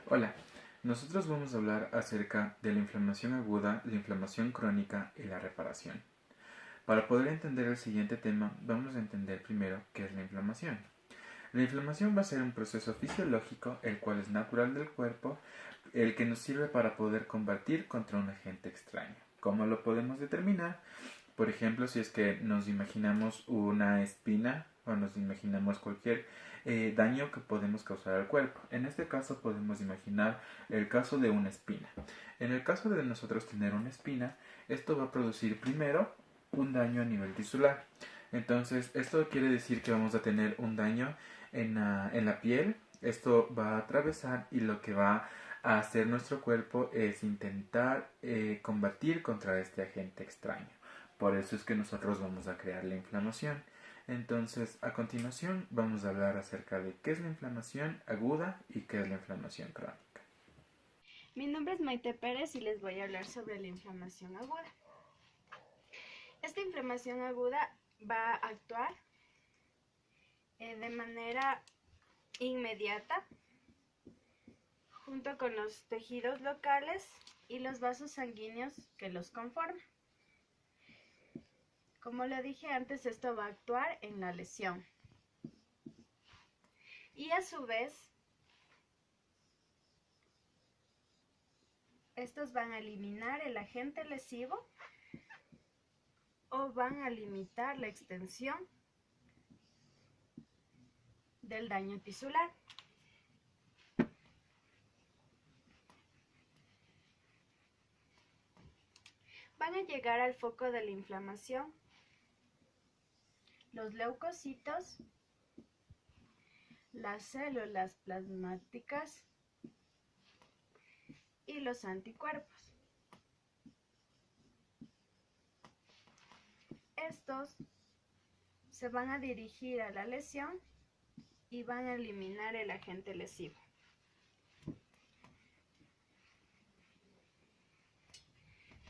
Hola, nosotros vamos a hablar acerca de la inflamación aguda, la inflamación crónica y la reparación. Para poder entender el siguiente tema, vamos a entender primero qué es la inflamación. La inflamación va a ser un proceso fisiológico, el cual es natural del cuerpo, el que nos sirve para poder combatir contra un agente extraño. ¿Cómo lo podemos determinar? Por ejemplo, si es que nos imaginamos una espina o nos imaginamos cualquier daño que podemos causar al cuerpo. En este caso podemos imaginar el caso de una espina. En el caso de nosotros tener una espina, esto va a producir primero un daño a nivel tisular. Entonces, esto quiere decir que vamos a tener un daño en la piel. Esto va a atravesar y lo que va a hacer nuestro cuerpo es intentar combatir contra este agente extraño. Por eso es que nosotros vamos a crear la inflamación. Entonces, a continuación vamos a hablar acerca de qué es la inflamación aguda y qué es la inflamación crónica. Mi nombre es Maite Pérez y les voy a hablar sobre la inflamación aguda. Esta inflamación aguda va a actuar de manera inmediata junto con los tejidos locales y los vasos sanguíneos que los conforman. Como le dije antes, esto va a actuar en la lesión. Y a su vez, estos van a eliminar el agente lesivo o van a limitar la extensión del daño tisular. Van a llegar al foco de la inflamación los leucocitos, las células plasmáticas y los anticuerpos. Estos se van a dirigir a la lesión y van a eliminar el agente lesivo.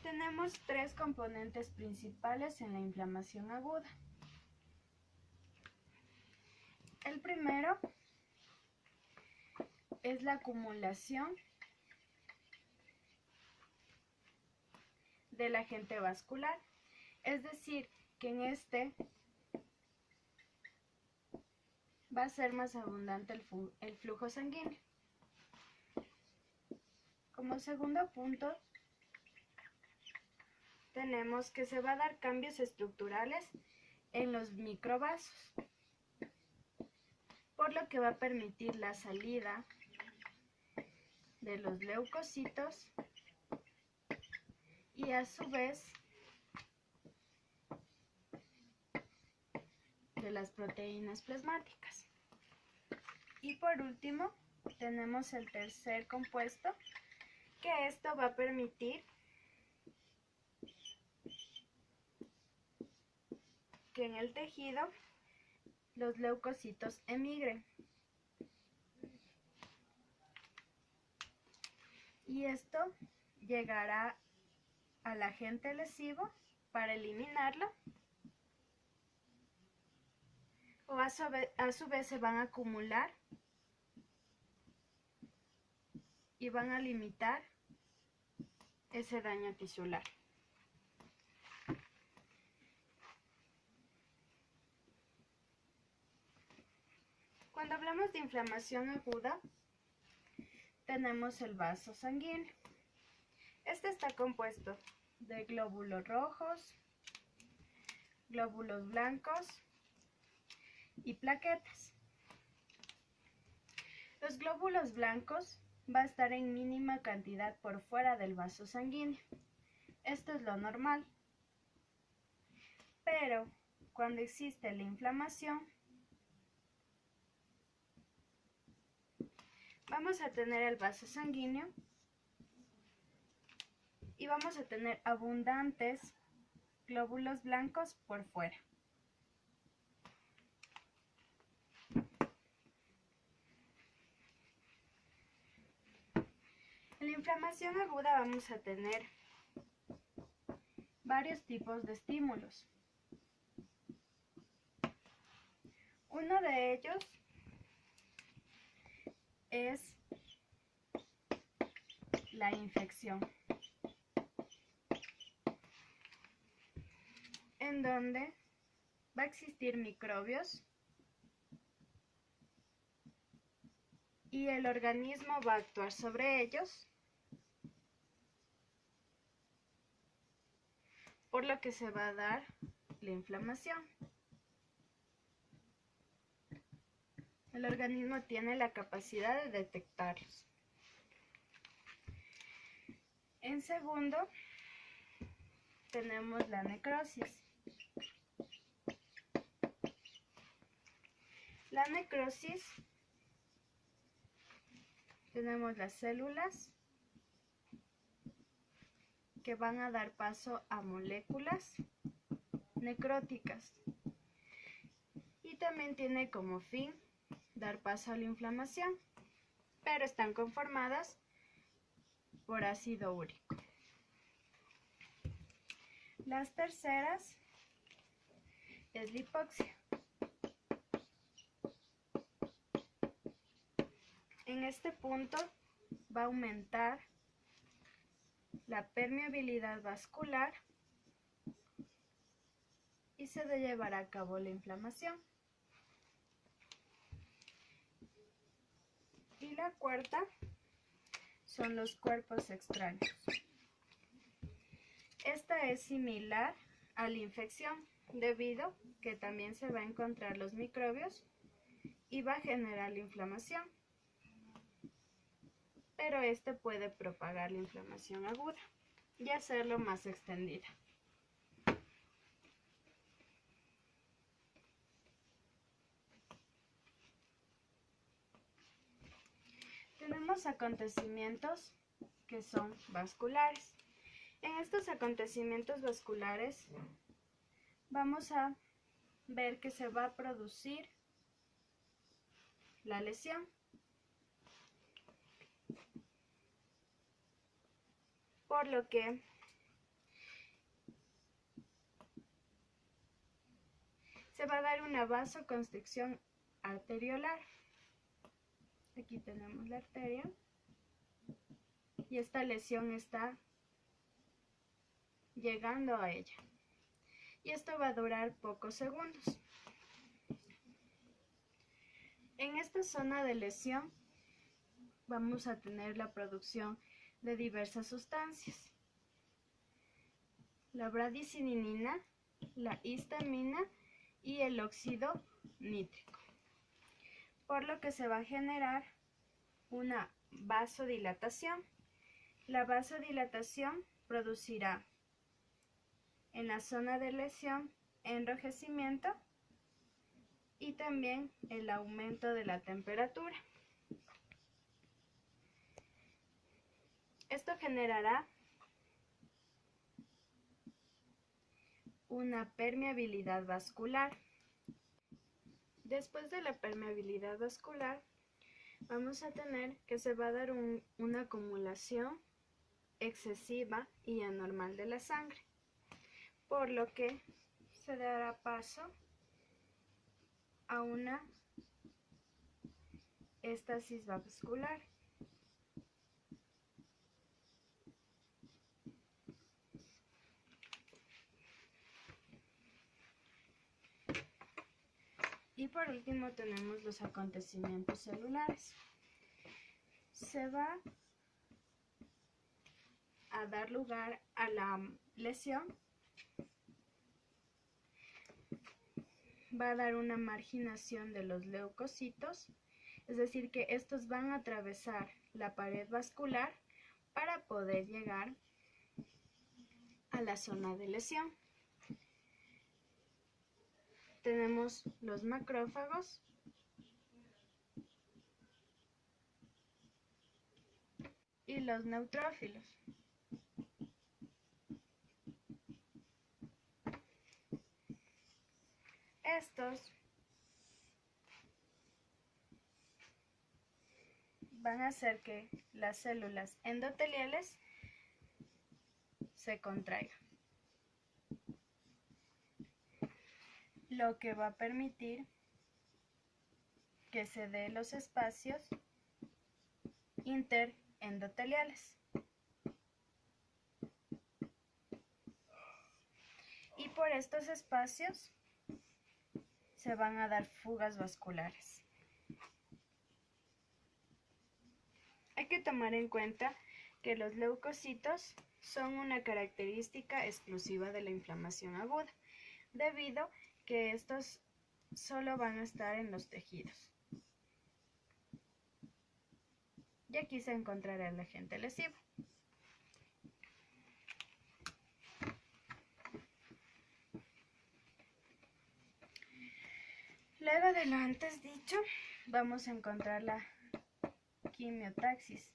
Tenemos tres componentes principales en la inflamación aguda. El primero es la acumulación del agente vascular, es decir, que en este va a ser más abundante el flujo sanguíneo. Como segundo punto, tenemos que se va a dar cambios estructurales en los microvasos, por lo que va a permitir la salida de los leucocitos y a su vez de las proteínas plasmáticas. Y por último, tenemos el tercer compuesto, que esto va a permitir que en el tejido los leucocitos emigren. Y esto llegará al agente lesivo para eliminarlo, o a su vez se van a acumular y van a limitar ese daño tisular. Cuando hablamos de inflamación aguda, tenemos el vaso sanguíneo. Este está compuesto de glóbulos rojos, glóbulos blancos y plaquetas. Los glóbulos blancos va a estar en mínima cantidad por fuera del vaso sanguíneo. Esto es lo normal. Pero cuando existe la inflamación, vamos a tener el vaso sanguíneo y vamos a tener abundantes glóbulos blancos por fuera. En la inflamación aguda vamos a tener varios tipos de estímulos. Uno de ellos es la infección, en donde va a existir microbios y el organismo va a actuar sobre ellos, por lo que se va a dar la inflamación. El organismo tiene la capacidad de detectarlos. En segundo, tenemos la necrosis. La necrosis, tenemos las células que van a dar paso a moléculas necróticas y también tiene como fin dar paso a la inflamación, pero están conformadas por ácido úrico. Las terceras es la hipoxia. En este punto va a aumentar la permeabilidad vascular y se debe llevar a cabo la inflamación. Y la cuarta son los cuerpos extraños. Esta es similar a la infección, debido que también se va a encontrar los microbios y va a generar la inflamación. Pero este puede propagar la inflamación aguda y hacerlo más extendida. Tenemos acontecimientos que son vasculares. En estos acontecimientos vasculares vamos a ver que se va a producir la lesión. Por lo que se va a dar una vasoconstricción arteriolar. Aquí tenemos la arteria y esta lesión está llegando a ella. Y esto va a durar pocos segundos. En esta zona de lesión vamos a tener la producción de diversas sustancias. La bradicinina, la histamina y el óxido nítrico. Por lo que se va a generar una vasodilatación. La vasodilatación producirá en la zona de lesión enrojecimiento y también el aumento de la temperatura. Esto generará una permeabilidad vascular. Después de la permeabilidad vascular, vamos a tener que se va a dar una acumulación excesiva y anormal de la sangre, por lo que se dará paso a una éstasis vascular. Y por último tenemos los acontecimientos celulares. Se va a dar lugar a la lesión, va a dar una marginación de los leucocitos, es decir que estos van a atravesar la pared vascular para poder llegar a la zona de lesión. Tenemos los macrófagos y los neutrófilos. Estos van a hacer que las células endoteliales se contraigan, lo que va a permitir que se dé los espacios interendoteliales. por estos espacios se van a dar fugas vasculares. Hay que tomar en cuenta que los leucocitos son una característica exclusiva de la inflamación aguda, debido que estos solo van a estar en los tejidos. Y aquí se encontrará el agente lesivo. Luego de lo antes dicho, vamos a encontrar la quimiotaxis,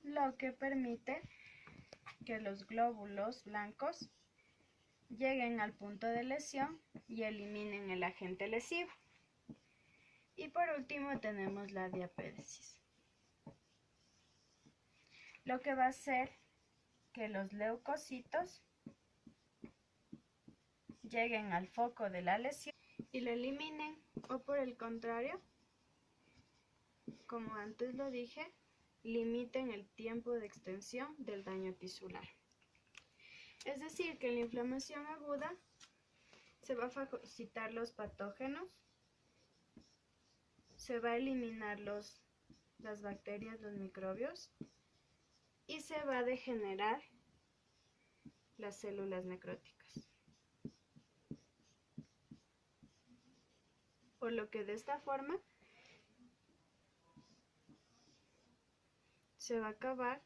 lo que permite que los glóbulos blancos lleguen al punto de lesión y eliminen el agente lesivo. Y por último tenemos la diapédesis, lo que va a hacer que los leucocitos lleguen al foco de la lesión y lo eliminen, o por el contrario, como antes lo dije, limiten el tiempo de extensión del daño tisular. Es decir, que en la inflamación aguda se va a fagocitar los patógenos, se va a eliminar las bacterias, los microbios, y se va a degenerar las células necróticas. Por lo que de esta forma se va a acabar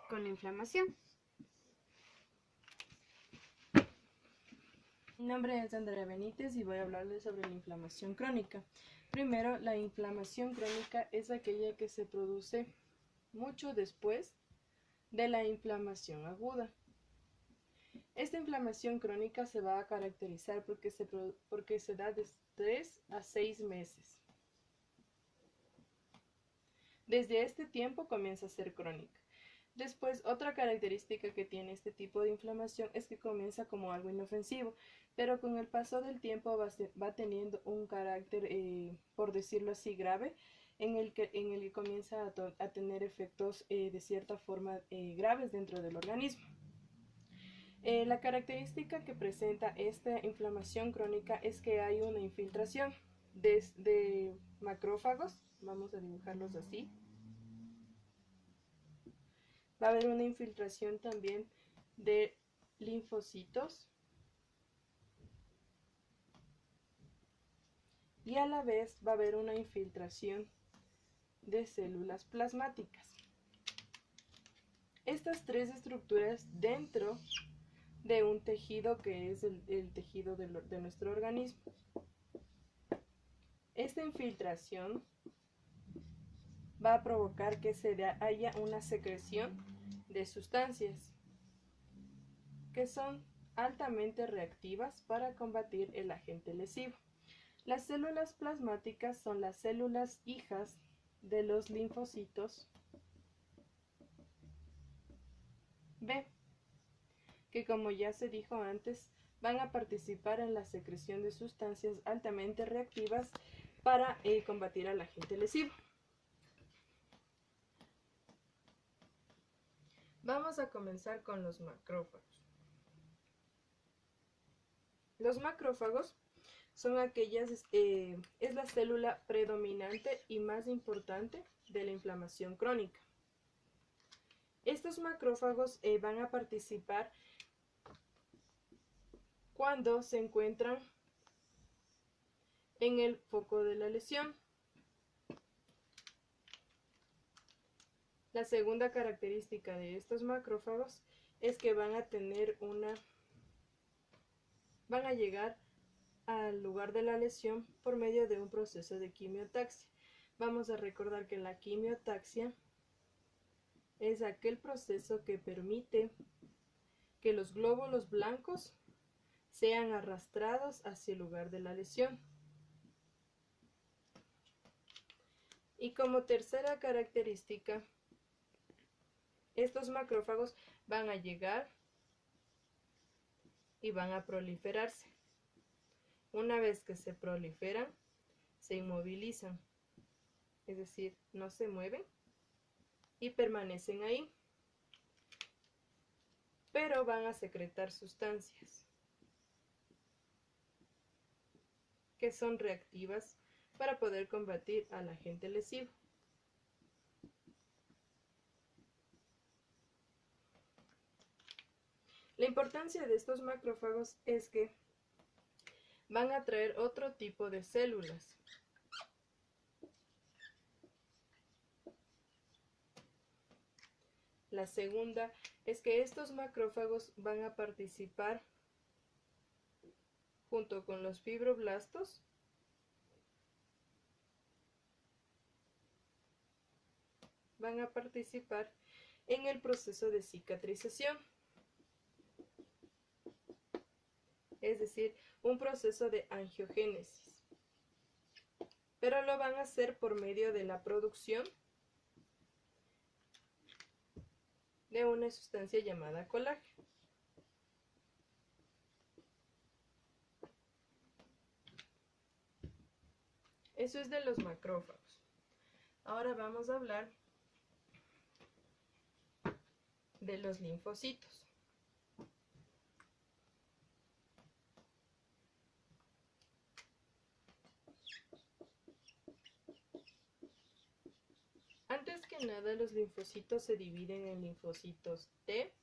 con la inflamación. Mi nombre es Andrea Benítez y voy a hablarles sobre la inflamación crónica. Primero, la inflamación crónica es aquella que se produce mucho después de la inflamación aguda. Esta inflamación crónica se va a caracterizar porque se da de 3 a 6 meses. Desde este tiempo comienza a ser crónica. Después, otra característica que tiene este tipo de inflamación es que comienza como algo inofensivo, pero con el paso del tiempo va teniendo un carácter, por decirlo así, grave, en el que comienza a tener efectos de cierta forma graves dentro del organismo. La característica que presenta esta inflamación crónica es que hay una infiltración de macrófagos, vamos a dibujarlos así. Va a haber una infiltración también de linfocitos y a la vez va a haber una infiltración de células plasmáticas. Estas tres estructuras dentro de un tejido que es el tejido de nuestro organismo. Esta infiltración va a provocar que haya una secreción de sustancias que son altamente reactivas para combatir el agente lesivo. Las células plasmáticas son las células hijas de los linfocitos B, que como ya se dijo antes, van a participar en la secreción de sustancias altamente reactivas para combatir al agente lesivo. Vamos a comenzar con los macrófagos. Los macrófagos son es la célula predominante y más importante de la inflamación crónica. Estos macrófagos van a participar cuando se encuentran en el foco de la lesión. La segunda característica de estos macrófagos es que van a llegar al lugar de la lesión por medio de un proceso de quimiotaxia. Vamos a recordar que la quimiotaxia es aquel proceso que permite que los glóbulos blancos sean arrastrados hacia el lugar de la lesión. Y como tercera característica, estos macrófagos van a llegar y van a proliferarse. Una vez que se proliferan, se inmovilizan, es decir, no se mueven y permanecen ahí, pero van a secretar sustancias que son reactivas para poder combatir al agente lesivo. La importancia de estos macrófagos es que van a atraer otro tipo de células. La segunda es que estos macrófagos van a participar junto con los fibroblastos van a participar en el proceso de cicatrización, es decir, un proceso de angiogénesis, pero lo van a hacer por medio de la producción de una sustancia llamada colágeno. Eso es de los macrófagos. Ahora vamos a hablar de los linfocitos. Antes que nada, los linfocitos se dividen en linfocitos T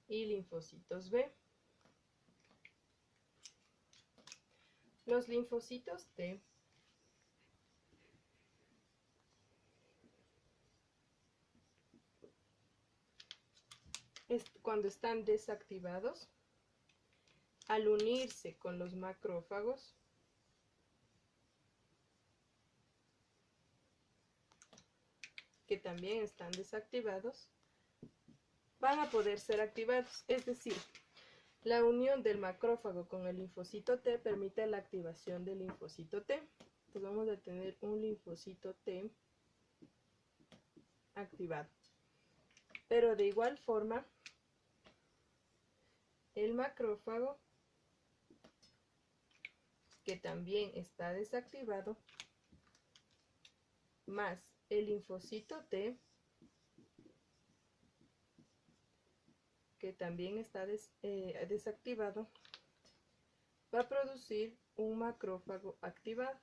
y linfocitos B. Los linfocitos T cuando están desactivados, al unirse con los macrófagos, que también están desactivados, van a poder ser activados. Es decir, la unión del macrófago con el linfocito T permite la activación del linfocito T. Entonces vamos a tener un linfocito T activado. Pero de igual forma, el macrófago, que también está desactivado, más el linfocito T, que también está desactivado, va a producir un macrófago activado.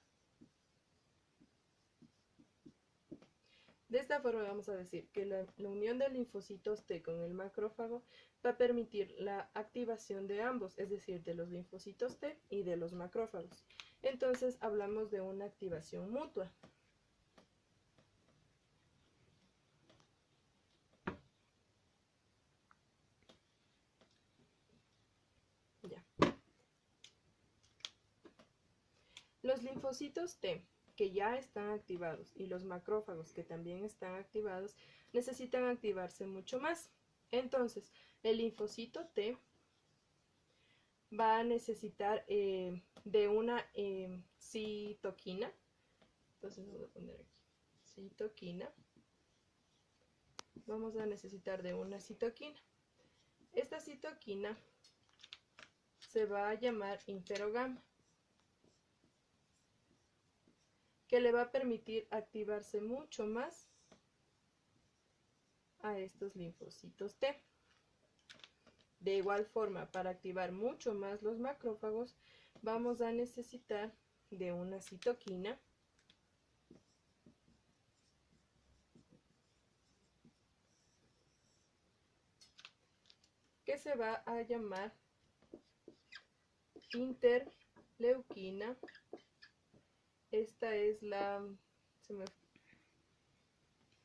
De esta forma vamos a decir que la unión de linfocitos T con el macrófago va a permitir la activación de ambos, es decir, de los linfocitos T y de los macrófagos. Entonces hablamos de una activación mutua. Ya. Los linfocitos T que ya están activados y los macrófagos que también están activados necesitan activarse mucho más. Entonces, el linfocito T va a necesitar de una citoquina. Entonces vamos a poner aquí citoquina. Vamos a necesitar de una citoquina. Esta citoquina se va a llamar interrogama, que le va a permitir activarse mucho más a estos linfocitos T. De igual forma, para activar mucho más los macrófagos, vamos a necesitar de una citoquina que se va a llamar interleuquina. Esta es la...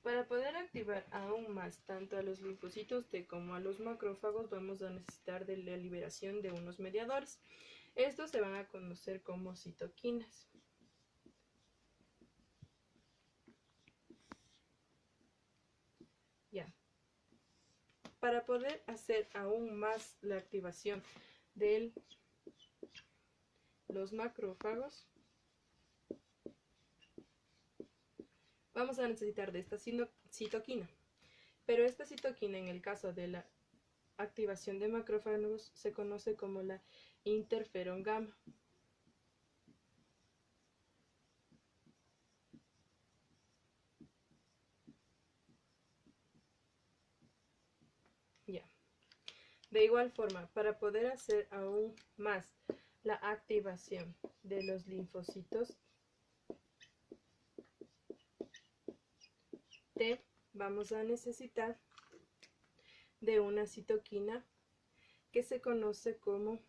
Para poder activar aún más tanto a los linfocitos T como a los macrófagos, vamos a necesitar de la liberación de unos mediadores. Estos se van a conocer como citoquinas. Ya. Para poder hacer aún más la activación de los macrófagos, vamos a necesitar de esta citoquina. Pero esta citoquina, en el caso de la activación de macrófagos, se conoce como la interferón gamma. De igual forma, para poder hacer aún más la activación de los linfocitos T, vamos a necesitar de una citoquina que se conoce como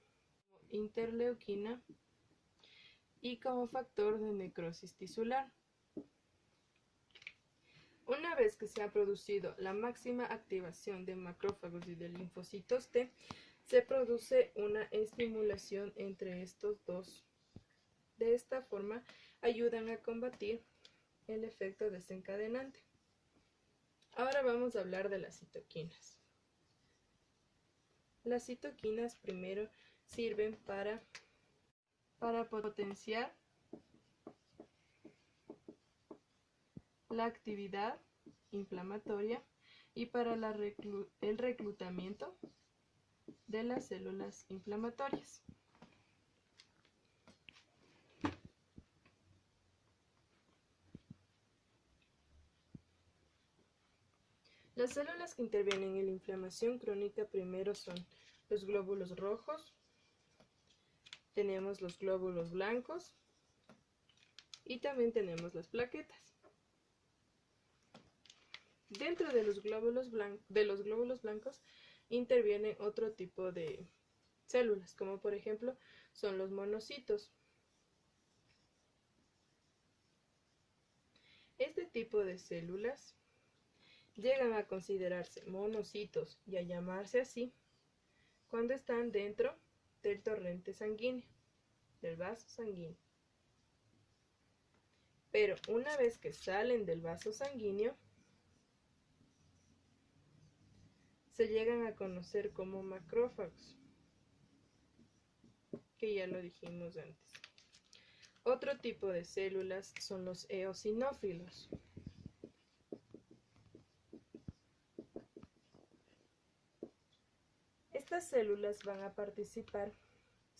interleuquina y como factor de necrosis tisular. Una vez que se ha producido la máxima activación de macrófagos y de linfocitos T, se produce una estimulación entre estos dos. De esta forma, ayudan a combatir el efecto desencadenante. Ahora vamos a hablar de las citoquinas. Las citoquinas primero sirven para potenciar la actividad inflamatoria y para el reclutamiento de las células inflamatorias. Las células que intervienen en la inflamación crónica primero son los glóbulos rojos, tenemos los glóbulos blancos y también tenemos las plaquetas. Dentro de los glóbulos blancos intervienen otro tipo de células, como por ejemplo son los monocitos. Este tipo de células llegan a considerarse monocitos y a llamarse así cuando están dentro del torrente sanguíneo, del vaso sanguíneo. Pero una vez que salen del vaso sanguíneo, se llegan a conocer como macrófagos, que ya lo dijimos antes. Otro tipo de células son los eosinófilos. Estas células van a participar,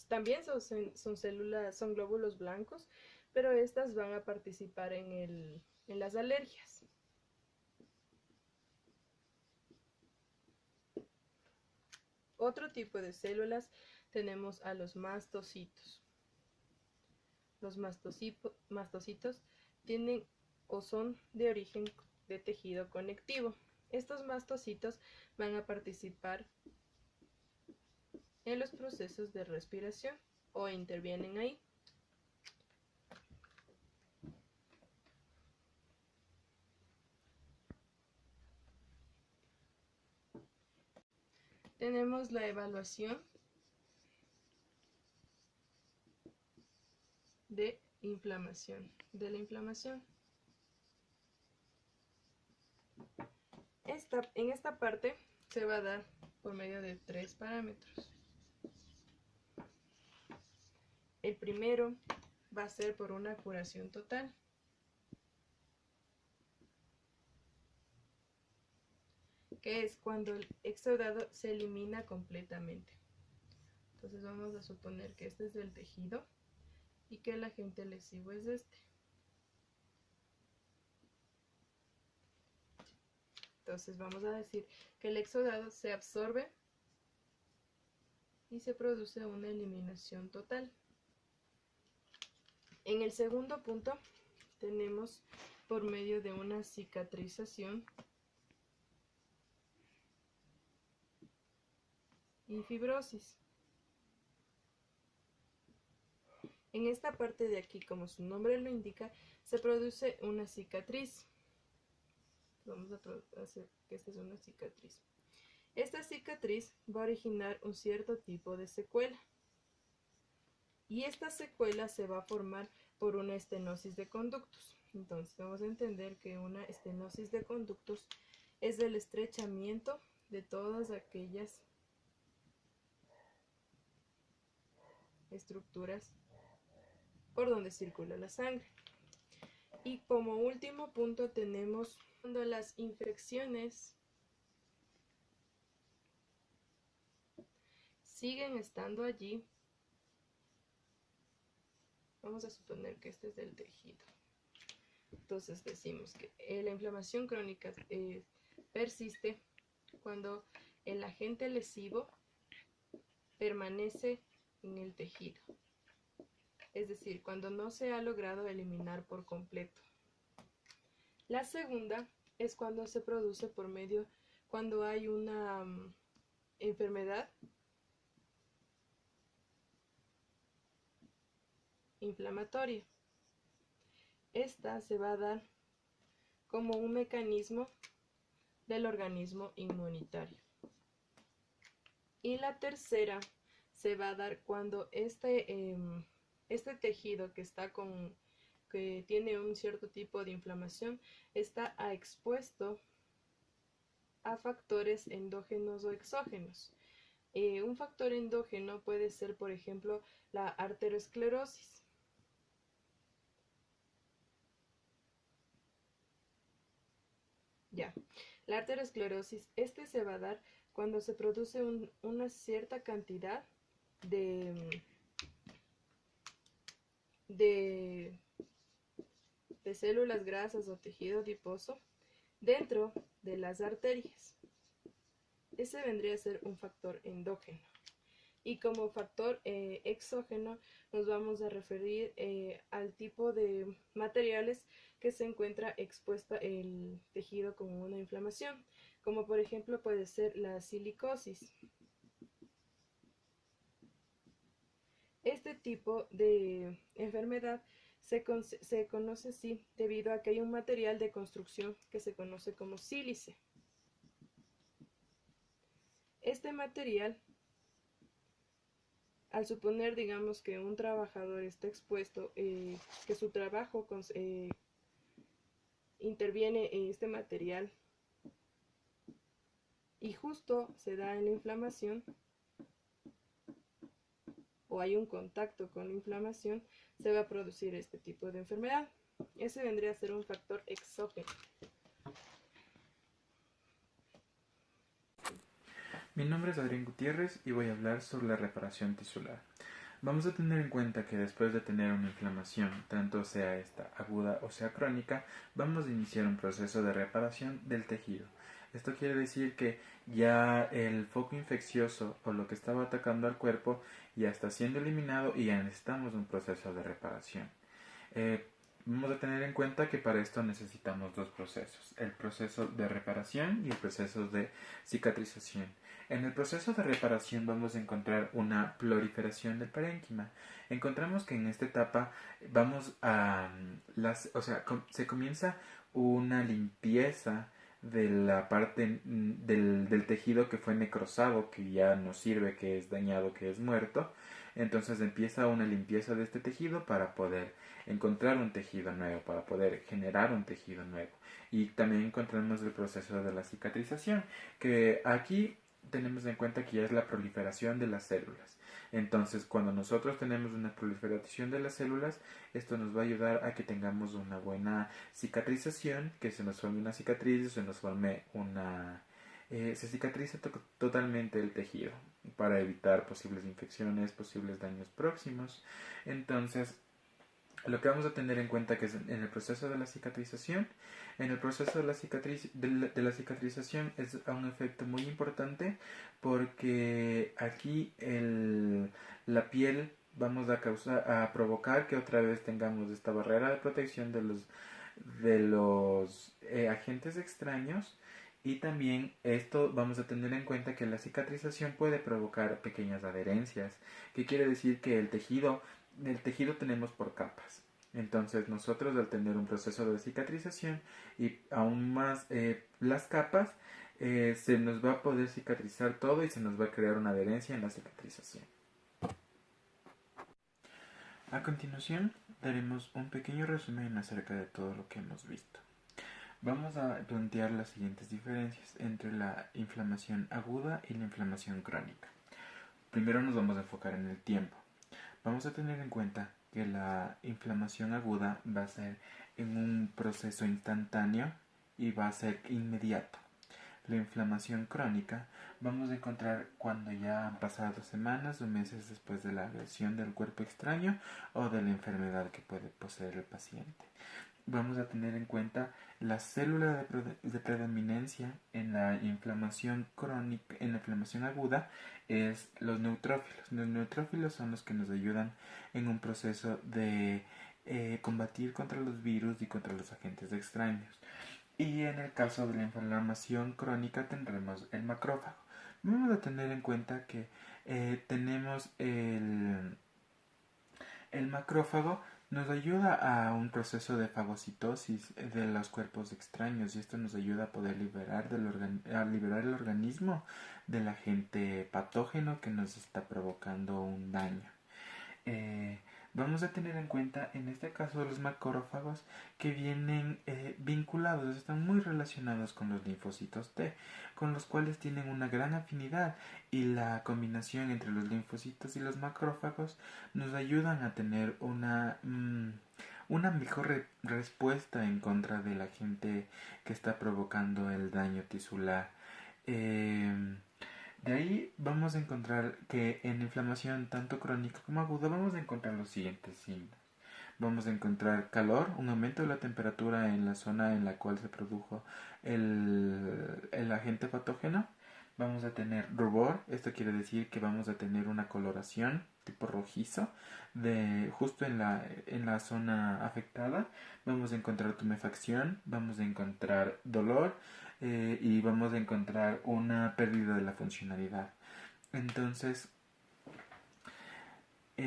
también son glóbulos blancos, pero estas van a participar en las alergias. Otro tipo de células tenemos a los mastocitos. Los mastocitos tienen o son de origen de tejido conectivo. Estos mastocitos van a participar en los procesos de respiración o intervienen ahí. Tenemos la evaluación de la inflamación. En esta parte se va a dar por medio de 3 parámetros. El primero va a ser por una curación total. Que es cuando el exudado se elimina completamente. Entonces vamos a suponer que este es el tejido y que el agente lesivo es este. Entonces vamos a decir que el exudado se absorbe y se produce una eliminación total. En el segundo punto tenemos por medio de una cicatrización y fibrosis. En esta parte de aquí, como su nombre lo indica, se produce una cicatriz. Vamos a hacer que esta es una cicatriz. Esta cicatriz va a originar un cierto tipo de secuela. Y esta secuela se va a formar por una estenosis de conductos. Entonces vamos a entender que una estenosis de conductos es el estrechamiento de todas aquellas estructuras por donde circula la sangre. Y como último punto tenemos cuando las infecciones siguen estando allí. Vamos a suponer que este es el tejido. Entonces decimos que la inflamación crónica persiste cuando el agente lesivo permanece en el tejido, es decir, cuando no se ha logrado eliminar por completo. La segunda es cuando se produce cuando hay una enfermedad inflamatoria. Esta se va a dar como un mecanismo del organismo inmunitario. Y la tercera se va a dar cuando este tejido que tiene un cierto tipo de inflamación está expuesto a factores endógenos o exógenos. Un factor endógeno puede ser, por ejemplo, la arteriosclerosis. Ya, la arteriosclerosis, se va a dar cuando se produce una cierta cantidad de células grasas o tejido adiposo dentro de las arterias. Ese vendría a ser un factor endógeno. Y como factor exógeno nos vamos a referir al tipo de materiales que se encuentra expuesta el tejido con una inflamación, como por ejemplo puede ser la silicosis. Este tipo de enfermedad se conoce así debido a que hay un material de construcción que se conoce como sílice. Este material, al suponer, digamos, que un trabajador está expuesto, que su trabajo interviene en este material y justo se da en la inflamación o hay un contacto con la inflamación, se va a producir este tipo de enfermedad. Ese vendría a ser un factor exógeno. Mi nombre es Adrián Gutiérrez y voy a hablar sobre la reparación tisular. Vamos a tener en cuenta que después de tener una inflamación, tanto sea esta aguda o sea crónica, vamos a iniciar un proceso de reparación del tejido. Esto quiere decir que ya el foco infeccioso o lo que estaba atacando al cuerpo ya está siendo eliminado y ya necesitamos un proceso de reparación. Vamos a tener en cuenta que para esto necesitamos dos procesos, el proceso de reparación y el proceso de cicatrización. En el proceso de reparación vamos a encontrar una proliferación del parénquima. Encontramos que en esta etapa se comienza una limpieza de la parte del tejido que fue necrosado, que ya no sirve, que es dañado, que es muerto. Entonces empieza una limpieza de este tejido para poder encontrar un tejido nuevo, para poder generar un tejido nuevo. Y también encontramos el proceso de la cicatrización, que aquí tenemos en cuenta que ya es la proliferación de las células. Entonces, cuando nosotros tenemos una proliferación de las células, esto nos va a ayudar a que tengamos una buena cicatrización, que se nos forme una cicatriz, se nos forme se cicatriza totalmente el tejido para evitar posibles infecciones, posibles daños próximos. Entonces, lo que vamos a tener en cuenta que es en el proceso de la cicatrización, en el proceso de la cicatrización es un efecto muy importante porque aquí la piel vamos a provocar que otra vez tengamos esta barrera de protección de los agentes extraños. Y también esto vamos a tener en cuenta que la cicatrización puede provocar pequeñas adherencias, que quiere decir que el tejido tenemos por capas. Entonces nosotros al tener un proceso de cicatrización y aún más las capas, se nos va a poder cicatrizar todo y se nos va a crear una adherencia en la cicatrización. A continuación daremos un pequeño resumen acerca de todo lo que hemos visto. Vamos a plantear las siguientes diferencias entre la inflamación aguda y la inflamación crónica. Primero nos vamos a enfocar en el tiempo. Vamos a tener en cuenta que la inflamación aguda va a ser en un proceso instantáneo y va a ser inmediato. La inflamación crónica vamos a encontrar cuando ya han pasado semanas o meses después de la agresión del cuerpo extraño o de la enfermedad que puede poseer el paciente. vamos a tener en cuenta la célula de predominancia en la inflamación crónica, en la inflamación aguda, es los neutrófilos. Los neutrófilos son los que nos ayudan en un proceso de combatir contra los virus y contra los agentes extraños. Y en el caso de la inflamación crónica tendremos el macrófago. Vamos a tener en cuenta que tenemos el macrófago, nos ayuda a un proceso de fagocitosis de los cuerpos extraños, y esto nos ayuda a poder liberar el organismo del agente patógeno que nos está provocando un daño. Vamos a tener en cuenta en este caso los macrófagos que vienen vinculados, están muy relacionados con los linfocitos T, con los cuales tienen una gran afinidad, y la combinación entre los linfocitos y los macrófagos nos ayudan a tener una mejor respuesta en contra del agente que está provocando el daño tisular. De ahí vamos a encontrar que en inflamación tanto crónica como aguda vamos a encontrar los siguientes signos. Vamos a encontrar calor, un aumento de la temperatura en la zona en la cual se produjo el agente patógeno. Vamos a tener rubor, esto quiere decir que vamos a tener una coloración tipo rojizo justo en la zona afectada. Vamos a encontrar tumefacción, vamos a encontrar dolor, y vamos a encontrar una pérdida de la funcionalidad. Entonces,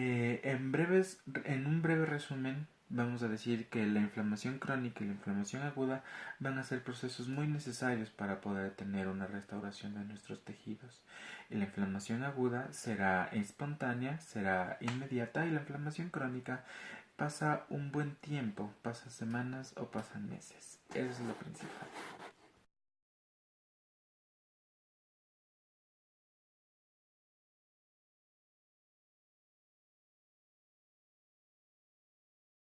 en un breve resumen, vamos a decir que la inflamación crónica y la inflamación aguda van a ser procesos muy necesarios para poder tener una restauración de nuestros tejidos. Y la inflamación aguda será espontánea, será inmediata, y la inflamación crónica pasa un buen tiempo, pasa semanas o pasan meses. Eso es lo principal.